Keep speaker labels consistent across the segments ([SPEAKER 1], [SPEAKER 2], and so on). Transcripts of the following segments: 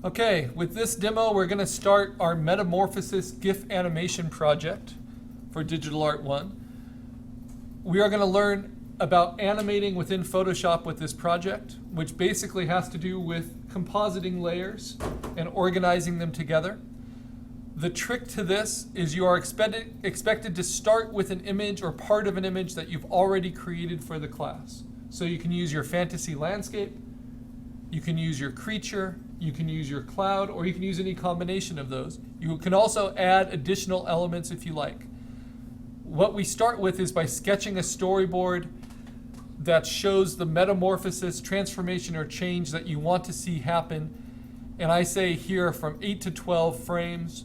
[SPEAKER 1] Okay, with this demo, we're going to start our Metamorphosis GIF animation project for Digital Art 1. We are going to learn about animating within Photoshop with this project, which basically has to do with compositing layers and organizing them together. The trick to this is you are expected to start with an image or part of an image that you've already created for the class. So you can use your fantasy landscape, you can use your creature, you can use your cloud, or you can use any combination of those. You can also add additional elements if you like. What we start with is by sketching a storyboard that shows the metamorphosis, transformation, or change that you want to see happen. And I say here from 8 to 12 frames.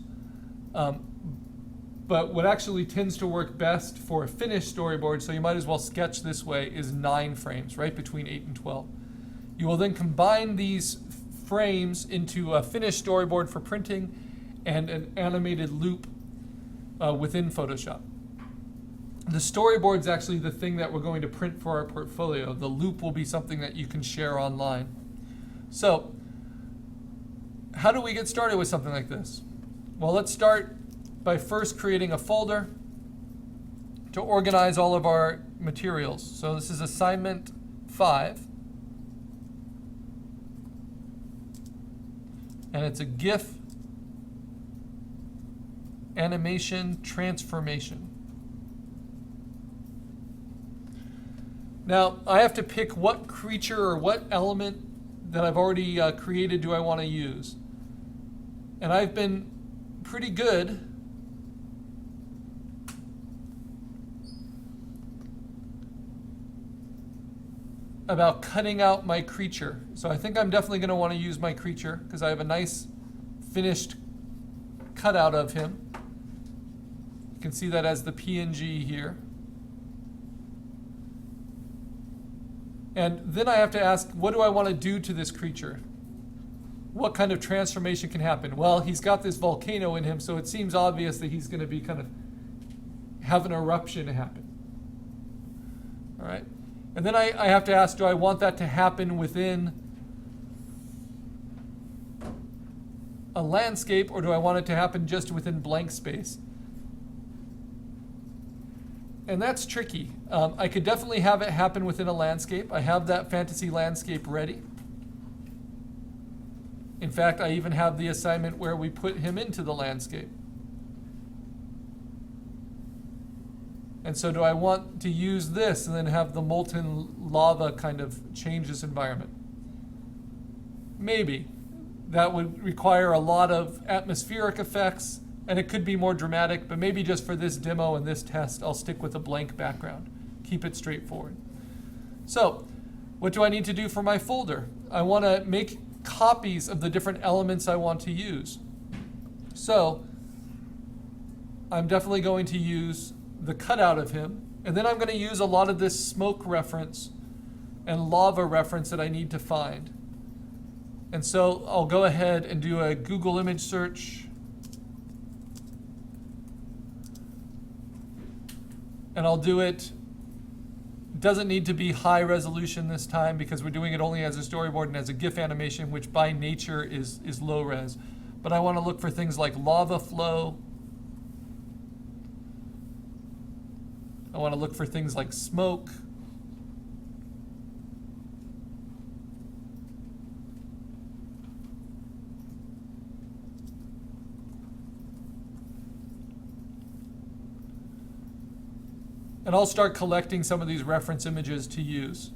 [SPEAKER 1] But what actually tends to work best for a finished storyboard, so you might as well sketch this way, is 9 frames, right between 8 and 12. You will then combine these frames into a finished storyboard for printing and an animated loop within Photoshop. The storyboard is actually the thing that we're going to print for our portfolio. The loop will be something that you can share online. So, how do we get started with something like this? Well, let's start by first creating a folder to organize all of our materials. So this is assignment 5. And it's a GIF animation transformation. Now, I have to pick what creature or what element that I've already created do I want to use. And I've been pretty good about cutting out my creature. So I think I'm definitely going to want to use my creature because I have a nice finished cutout of him. You can see that as the PNG here. And then I have to ask, what do I want to do to this creature? What kind of transformation can happen? Well, he's got this volcano in him, so it seems obvious that he's going to be kind of have an eruption happen. All right. And then I have to ask, do I want that to happen within a landscape, or do I want it to happen just within blank space? And that's tricky. I could definitely have it happen within a landscape. I have that fantasy landscape ready. In fact, I even have the assignment where we put him into the landscape. And so do I want to use this and then have the molten lava kind of change this environment? Maybe. That would require a lot of atmospheric effects, and it could be more dramatic, but maybe just for this demo and this test, I'll stick with a blank background. Keep it straightforward. So, what do I need to do for my folder? I want to make copies of the different elements I want to use. So, I'm definitely going to use the cutout of him, and then I'm going to use a lot of this smoke reference and lava reference that I need to find. And so I'll go ahead and do a Google image search, and I'll do it. Doesn't need to be high resolution this time because we're doing it only as a storyboard and as a GIF animation, which by nature is low res. But I want to look for things like lava flow. I want to look for things like smoke. And I'll start collecting some of these reference images to use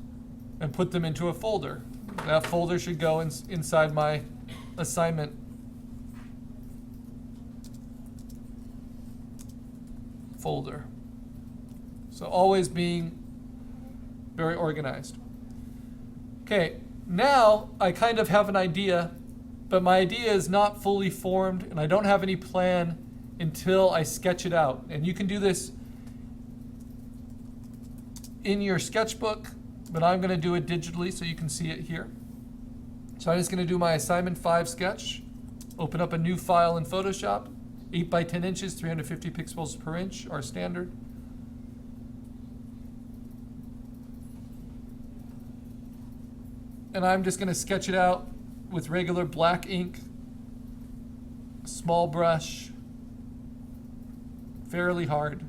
[SPEAKER 1] and put them into a folder. That folder should go inside my assignment folder. So always being very organized. Okay, now I kind of have an idea, but my idea is not fully formed, and I don't have any plan until I sketch it out. And you can do this in your sketchbook, but I'm going to do it digitally so you can see it here. So I'm just going to do my assignment 5 sketch, open up a new file in Photoshop, 8 by 10 inches, 350 pixels per inch, our standard. And I'm just going to sketch it out with regular black ink small brush, fairly hard,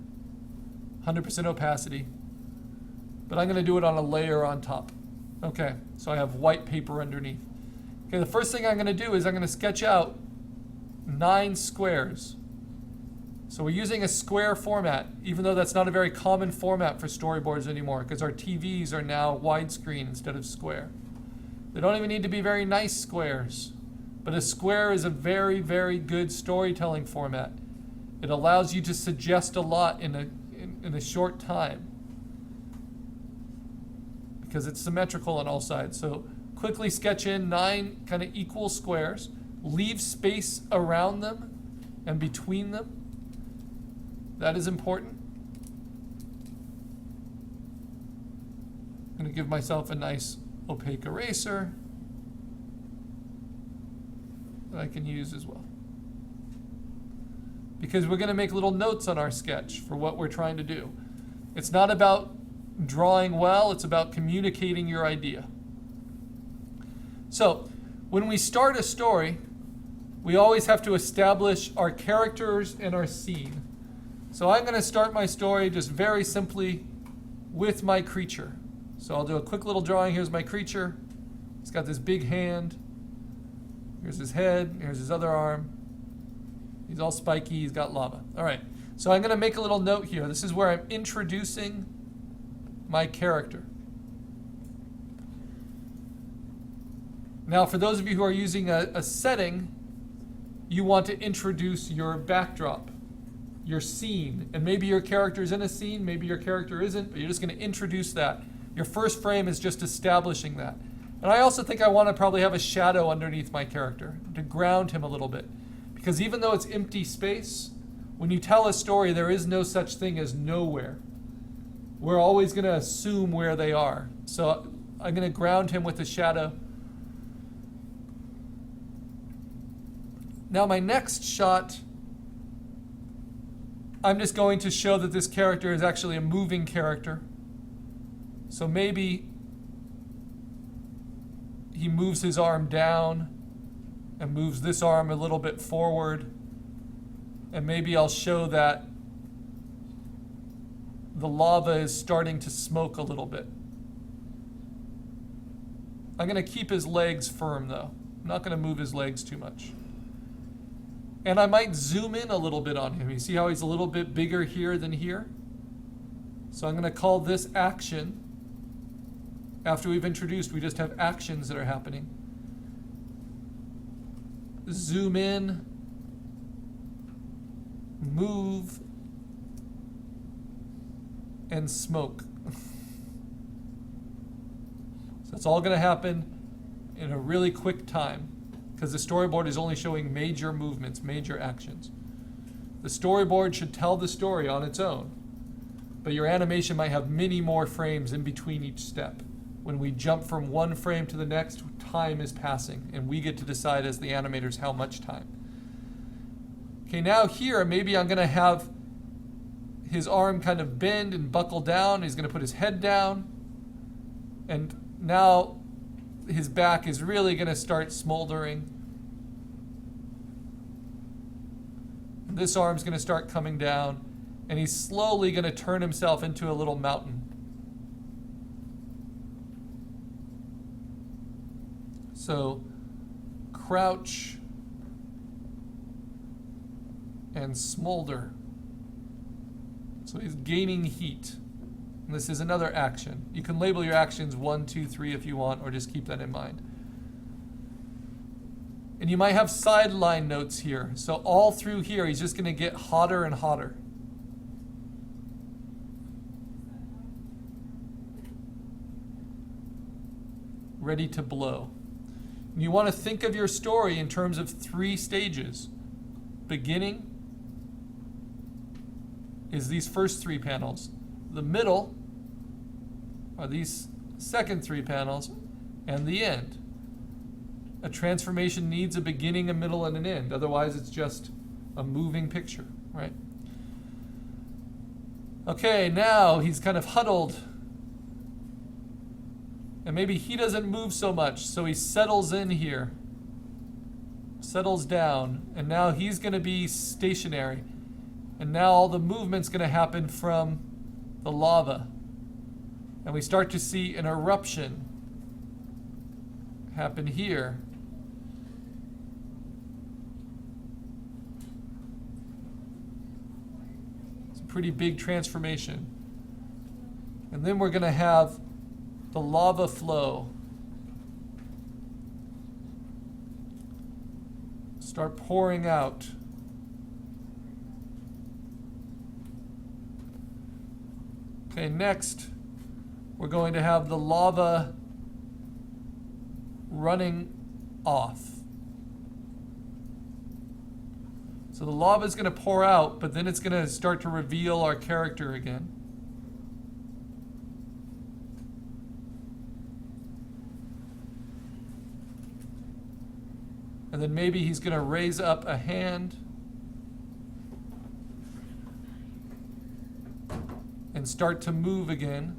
[SPEAKER 1] 100% opacity, but I'm going to do it on a layer on top. Okay, so I have white paper underneath. Okay, the first thing I'm going to do is I'm going to sketch out 9 squares. So we're using a square format, even though that's not a very common format for storyboards anymore, because our TVs are now widescreen instead of square. They don't even need to be very nice squares, but a square is a very, very good storytelling format. It allows you to suggest a lot in a short time, because it's symmetrical on all sides. So quickly sketch in 9 kind of equal squares, leave space around them and between them. That is important. I'm going to give myself a nice opaque eraser that I can use as well, because we're going to make little notes on our sketch for what we're trying to do. It's not about drawing well, it's about communicating your idea. So when we start a story, we always have to establish our characters and our scene. So I'm going to start my story just very simply with my creature. So I'll do a quick little drawing. Here's my creature. He's got this big hand. Here's his head. Here's his other arm. He's all spiky. He's got lava. All right. So I'm going to make a little note here. This is where I'm introducing my character. Now, for those of you who are using a setting, you want to introduce your backdrop, your scene. And maybe your character's in a scene, maybe your character isn't, but you're just going to introduce that. Your first frame is just establishing that. And I also think I want to probably have a shadow underneath my character to ground him a little bit. Because even though it's empty space, when you tell a story, there is no such thing as nowhere. We're always going to assume where they are. So I'm going to ground him with a shadow. Now my next shot, I'm just going to show that this character is actually a moving character. So maybe he moves his arm down and moves this arm a little bit forward. And maybe I'll show that the lava is starting to smoke a little bit. I'm going to keep his legs firm though. I'm not going to move his legs too much. And I might zoom in a little bit on him. You see how he's a little bit bigger here than here? So I'm going to call this action. After we've introduced, we just have actions that are happening. Zoom in, move, and smoke. So it's all going to happen in a really quick time, because the storyboard is only showing major movements, major actions. The storyboard should tell the story on its own, but your animation might have many more frames in between each step. When we jump from one frame to the next, time is passing, and we get to decide as the animators how much time. Okay, now here, maybe I'm going to have his arm kind of bend and buckle down. He's going to put his head down, and now his back is really going to start smoldering. And this arm's going to start coming down, and he's slowly going to turn himself into a little mountain. So crouch and smolder. So he's gaining heat. And this is another action. You can label your actions 1, 2, 3 if you want, or just keep that in mind. And you might have sideline notes here. So all through here, he's just going to get hotter and hotter. Ready to blow. And you want to think of your story in terms of 3 stages. Beginning is these first 3 panels. The middle are these second 3 panels, and the end. A transformation needs a beginning, a middle, and an end. Otherwise, it's just a moving picture, right? Okay, now he's kind of huddled. And maybe he doesn't move so much, so he settles in here. settles down, and now he's going to be stationary. And now all the movement's going to happen from the lava. And we start to see an eruption happen here. It's a pretty big transformation. And then we're going to have the lava flow start pouring out. Okay, next we're going to have the lava running off. So the lava is going to pour out, but then it's going to start to reveal our character again. And then maybe he's going to raise up a hand and start to move again.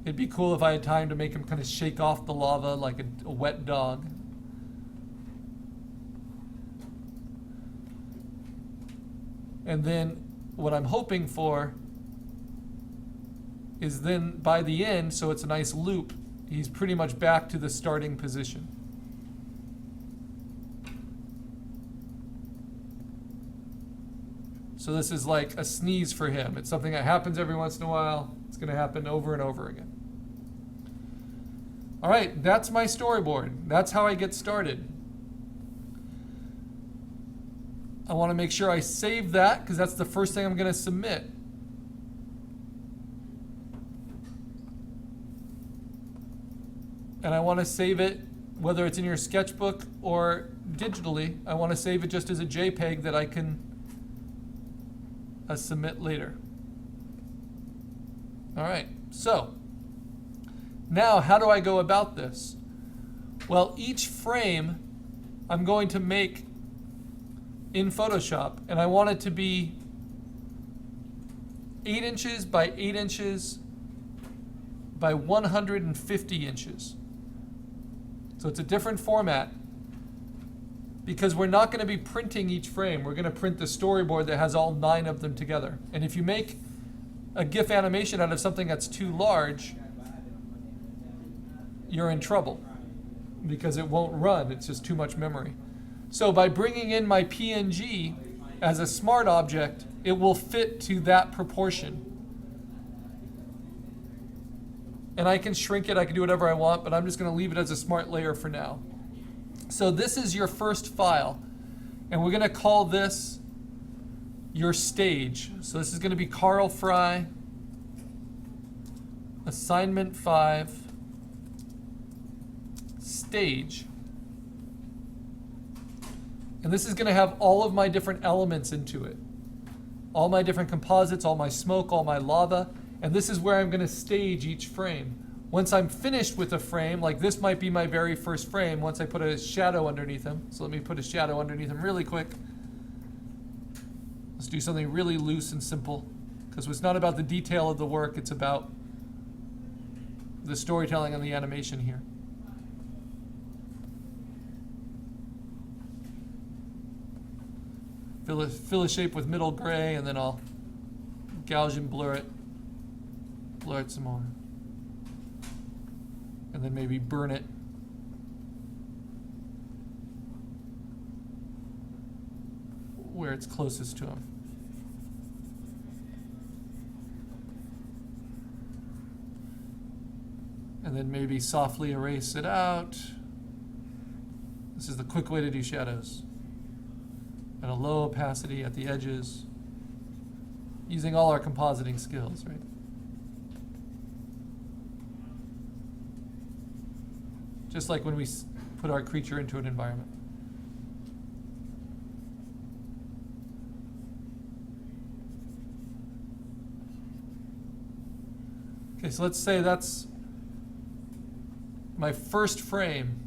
[SPEAKER 1] It'd be cool if I had time to make him kind of shake off the lava like a wet dog. And then what I'm hoping for is then by the end, so it's a nice loop, he's pretty much back to the starting position. So this is like a sneeze for him. It's something that happens every once in a while. It's going to happen over and over again. All right, that's my storyboard. That's how I get started. I want to make sure I save that because that's the first thing I'm going to submit. And I want to save it, whether it's in your sketchbook or digitally, I want to save it just as a JPEG that I can submit later. All right, so now how do I go about this? Well, each frame I'm going to make in Photoshop, and I want it to be 8 inches by 8 inches by 150 inches. So it's a different format because we're not going to be printing each frame. We're going to print the storyboard that has all 9 of them together. And if you make a GIF animation out of something that's too large, you're in trouble because it won't run. It's just too much memory. So by bringing in my PNG as a smart object, it will fit to that proportion. And I can shrink it, I can do whatever I want, but I'm just going to leave it as a smart layer for now. So this is your first file, and we're going to call this your stage. So this is going to be Carl Fry, assignment 5, stage. And this is going to have all of my different elements into it. All my different composites, all my smoke, all my lava. And this is where I'm going to stage each frame. Once I'm finished with a frame, like this might be my very first frame, once I put a shadow underneath him. So let me put a shadow underneath him really quick. Let's do something really loose and simple, because it's not about the detail of the work, it's about the storytelling and the animation here. Fill a shape with middle gray, and then I'll Gaussian blur it some more. And then maybe burn it. Where it's closest to him. And then maybe softly erase it out. This is the quick way to do shadows. At a low opacity at the edges. Using all our compositing skills, right? Just like when we put our creature into an environment. Okay, so let's say that's my first frame.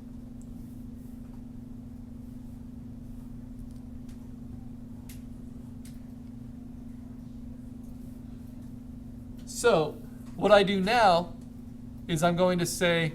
[SPEAKER 1] So what I do now is I'm going to say,